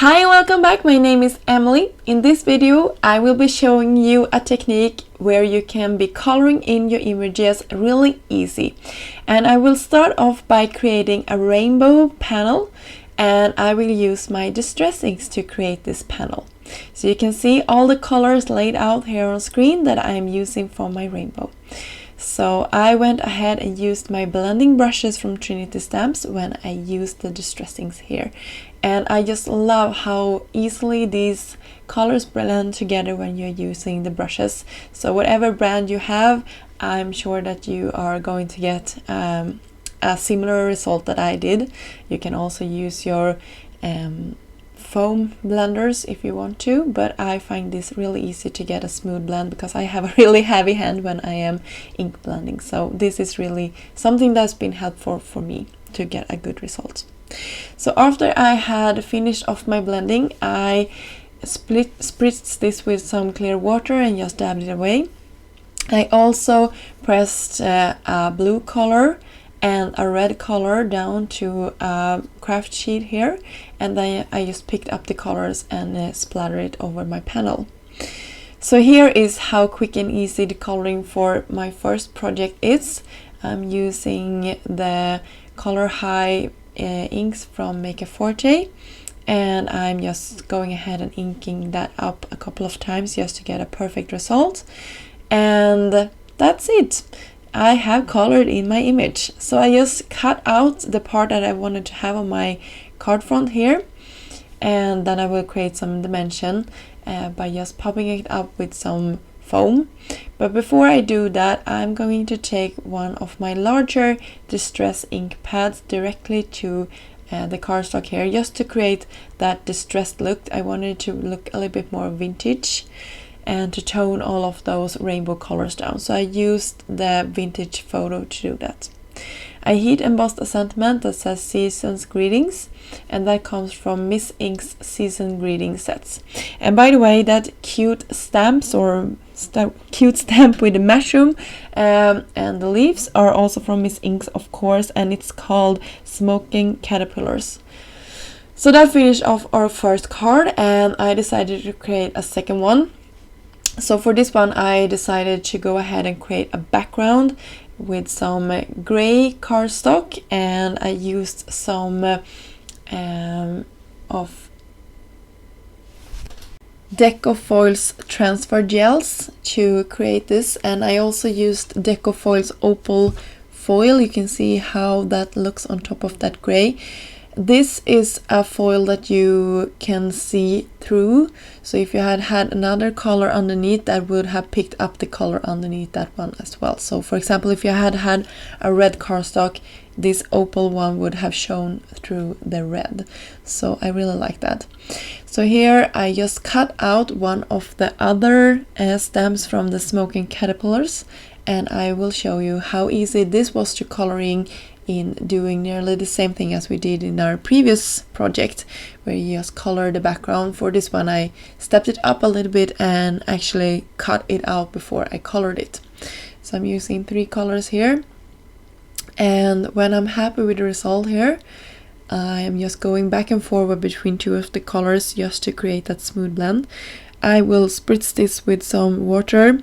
Hi, welcome back. My name is Emily. In this video, I will be showing you a technique where you can be coloring in your images really easy. And I will start off by creating a rainbow panel, and I will use my distress inks to create this panel. So you can see all the colors laid out here on screen that I'm using for my rainbow. So I went ahead and used my blending brushes from Trinity Stamps when I used the distress inks here. And I just love how easily these colors blend together when you're using the brushes. So whatever brand you have, I'm sure that you are going to get a similar result that I did. You can also use your foam blenders if you want to, but I find this really easy to get a smooth blend because I have a really heavy hand when I am ink blending. So this is really something that's been helpful for me to get a good result. So after I had finished off my blending, I spritzed this with some clear water and just dabbed it away. I also pressed a blue color and a red color down to a craft sheet here, and then I just picked up the colors and splattered it over my panel. So here is how quick and easy the coloring for my first project is. I'm using the Color High inks from Make a Forte, and I'm just going ahead and inking that up a couple of times just to get a perfect result. And that's it. I have colored in my image. So I just cut out the part that I wanted to have on my card front here, and then I will create some dimension by just popping it up with some foam. But before I do that, I'm going to take one of my larger distress ink pads directly to the cardstock here, just to create that distressed look. I wanted it to look a little bit more vintage and to tone all of those rainbow colors down. So I used the vintage photo to do that. I heat embossed a sentiment that says Season's Greetings, and that comes from Miss Ink's Season Greeting Sets. And by the way, that cute stamps or cute stamp with the mushroom and the leaves are also from Miss Ink's, of course, and it's called Smoking Caterpillars. So that finished off our first card, and I decided to create a second one. So for this one, I decided to go ahead and create a background with some gray cardstock, and I used some of Decofoil's transfer gels to create this, and I also used Decofoil's opal foil. You can see how that looks on top of that gray. This is a foil that you can see through, so if you had another color underneath, that would have picked up the color underneath that one as well. So for example, if you had a red cardstock, this opal one would have shown through the red. So I really like that. So here I just cut out one of the other stamps from the Smoking Caterpillars, and I will show you how easy this was to coloring in, doing nearly the same thing as we did in our previous project, where you just color the background. For this one, I stepped it up a little bit and actually cut it out before I colored it. So I'm using 3 colors here, and when I'm happy with the result here, I am just going back and forward between 2 of the colors just to create that smooth blend. I will spritz this with some water,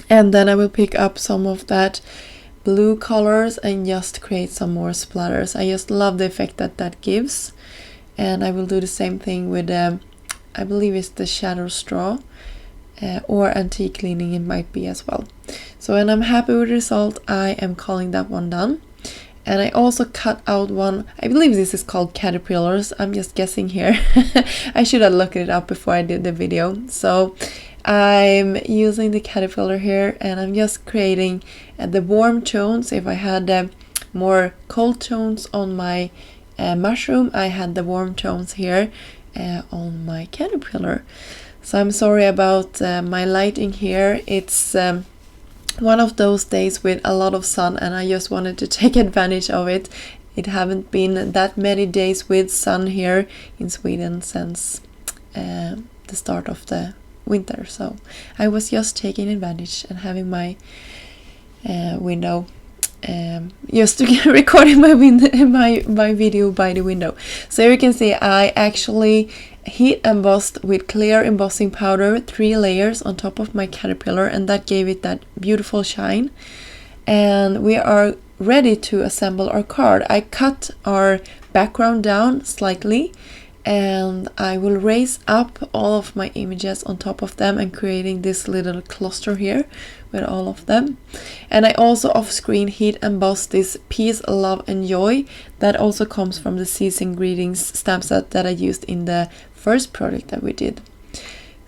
and then I will pick up some of that blue colors and just create some more splatters. I just love the effect that that gives, and I will do the same thing with I believe it's the Shadow Straw or Antique Cleaning, it might be as well. So when I'm happy with the result, I am calling that one done. And I also cut out one, I believe this is called Caterpillars, I'm just guessing here. I should have looked it up before I did the video. So I'm using the caterpillar here, and I'm just creating the warm tones. If I had more cold tones on my mushroom, I had the warm tones here on my caterpillar. So I'm sorry about my lighting here. It's one of those days with a lot of sun, and I just wanted to take advantage of it. It haven't been that many days with sun here in Sweden since the start of the winter, so I was just taking advantage and having my window just recording my video by the window. So you can see I actually heat embossed with clear embossing powder 3 layers on top of my caterpillar, and that gave it that beautiful shine. And we are ready to assemble our card. I cut our background down slightly, and I will raise up all of my images on top of them and creating this little cluster here with all of them. And I also off screen heat embossed this Peace, Love and Joy that also comes from the Season Greetings stamp set that I used in the first project that we did.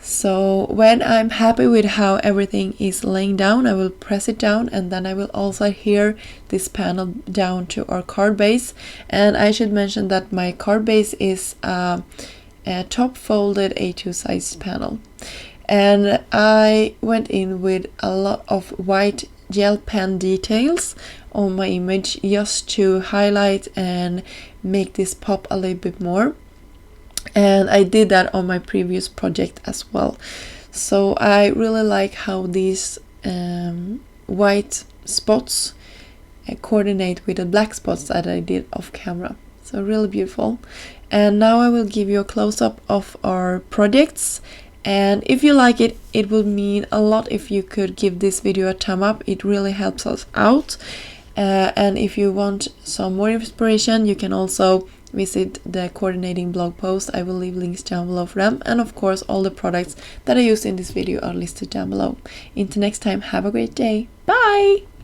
So when I'm happy with how everything is laying down, I will press it down, and then I will also adhere this panel down to our card base. And I should mention that my card base is a top folded A2 size panel. And I went in with a lot of white gel pen details on my image just to highlight and make this pop a little bit more. And I did that on my previous project as well. So I really like how these white spots coordinate with the black spots that I did off camera. So really beautiful. And now I will give you a close-up of our projects. And if you like it, it would mean a lot if you could give this video a thumb up. It really helps us out. And if you want some more inspiration, you can also visit the coordinating blog post. I will leave links down below for them, and of course all the products that I used in this video are listed down below. Until next time, have a great day. Bye!